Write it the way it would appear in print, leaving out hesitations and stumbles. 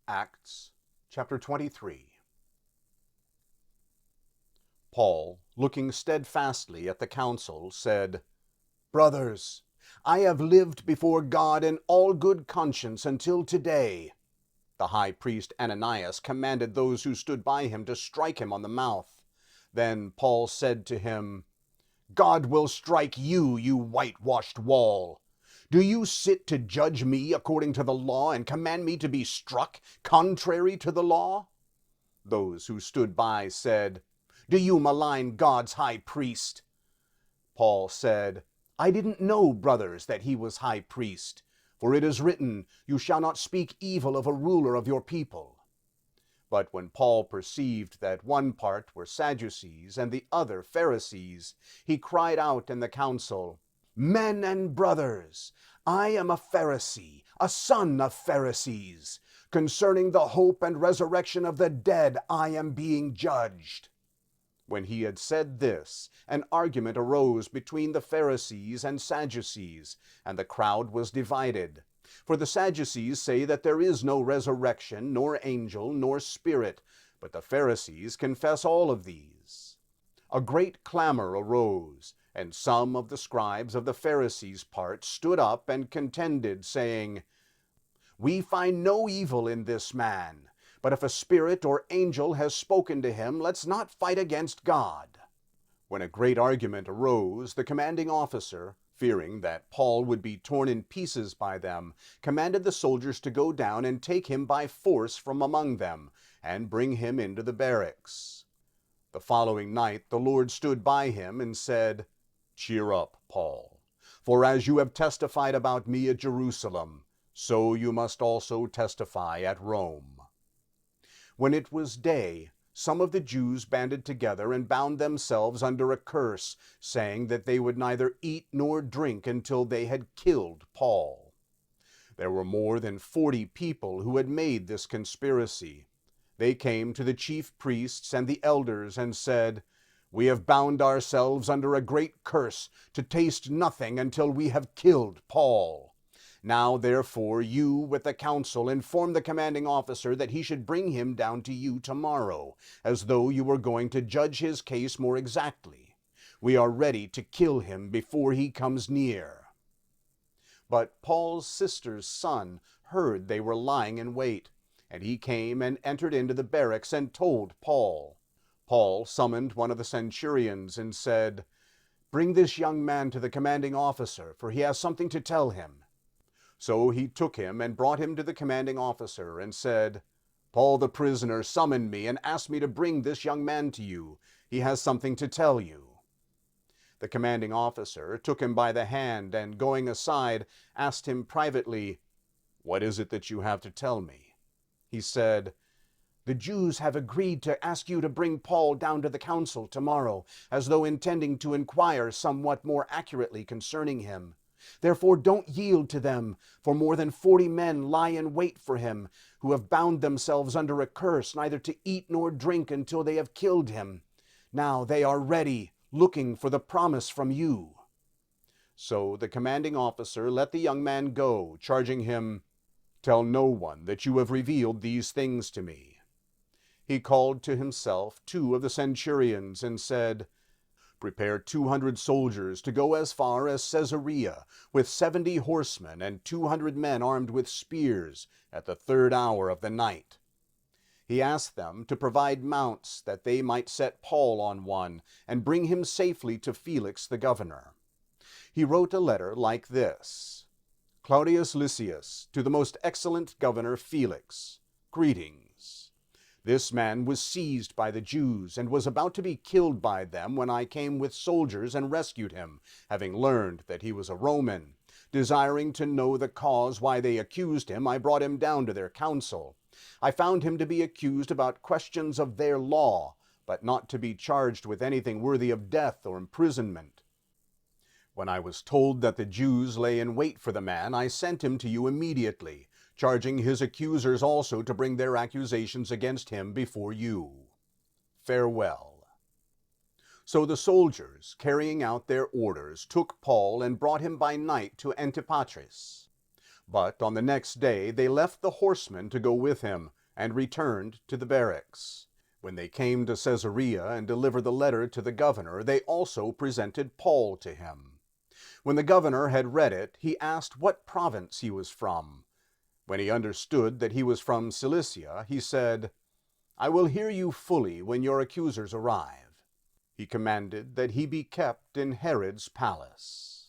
Acts chapter 23. Paul, looking steadfastly at the council, said, "Brothers, I have lived before God in all good conscience until today." The high priest Ananias commanded those who stood by him to strike him on the mouth. Then Paul said to him, "God will strike you, you whitewashed wall. Do you sit to judge me according to the law and command me to be struck contrary to the law?" Those who stood by said, "Do you malign God's high priest?" Paul said, "I didn't know, brothers, that he was high priest. For it is written, 'You shall not speak evil of a ruler of your people.'" But when Paul perceived that one part were Sadducees and the other Pharisees, he cried out in the council, "Men and brothers, I am a Pharisee, a son of Pharisees. Concerning the hope and resurrection of the dead, I am being judged." When he had said this, an argument arose between the Pharisees and Sadducees, and the crowd was divided. For the Sadducees say that there is no resurrection, nor angel, nor spirit, but the Pharisees confess all of these. A great clamor arose, and some of the scribes of the Pharisees' part stood up and contended, saying, "We find no evil in this man. But if a spirit or angel has spoken to him, let's not fight against God." When a great argument arose, the commanding officer, fearing that Paul would be torn in pieces by them, commanded the soldiers to go down and take him by force from among them, and bring him into the barracks. The following night the Lord stood by him and said, "Cheer up, Paul, for as you have testified about me at Jerusalem, so you must also testify at Rome." When it was day, some of the Jews banded together and bound themselves under a curse, saying that they would neither eat nor drink until they had killed Paul. There were more than 40 people who had made this conspiracy. They came to the chief priests and the elders and said, "We have bound ourselves under a great curse to taste nothing until we have killed Paul. Now, therefore, you with the council inform the commanding officer that he should bring him down to you tomorrow, as though you were going to judge his case more exactly. We are ready to kill him before he comes near." But Paul's sister's son heard they were lying in wait, and he came and entered into the barracks and told Paul. Paul summoned one of the centurions and said, "Bring this young man to the commanding officer, for he has something to tell him." So he took him and brought him to the commanding officer and said, "Paul the prisoner summoned me and asked me to bring this young man to you. He has something to tell you." The commanding officer took him by the hand and, going aside, asked him privately, "What is it that you have to tell me?" He said, "The Jews have agreed to ask you to bring Paul down to the council tomorrow, as though intending to inquire somewhat more accurately concerning him. Therefore don't yield to them, for more than 40 men lie in wait for him, who have bound themselves under a curse, neither to eat nor drink until they have killed him. Now they are ready, looking for the promise from you." So the commanding officer let the young man go, charging him, "Tell no one that you have revealed these things to me." He called to himself 2 of the centurions and said, "Prepare 200 soldiers to go as far as Caesarea, with 70 horsemen and 200 men armed with spears, at the 3rd hour of the night." He asked them to provide mounts, that they might set Paul on one, and bring him safely to Felix the governor. He wrote a letter like this: "Claudius Lysias, to the most excellent governor Felix, greetings. This man was seized by the Jews and was about to be killed by them when I came with soldiers and rescued him, having learned that he was a Roman. Desiring to know the cause why they accused him, I brought him down to their council. I found him to be accused about questions of their law, but not to be charged with anything worthy of death or imprisonment. When I was told that the Jews lay in wait for the man, I sent him to you immediately, charging his accusers also to bring their accusations against him before you. Farewell." So the soldiers, carrying out their orders, took Paul and brought him by night to Antipatris. But on the next day they left the horsemen to go with him, and returned to the barracks. When they came to Caesarea and delivered the letter to the governor, they also presented Paul to him. When the governor had read it, he asked what province he was from. When he understood that he was from Cilicia, he said, "I will hear you fully when your accusers arrive." He commanded that he be kept in Herod's palace.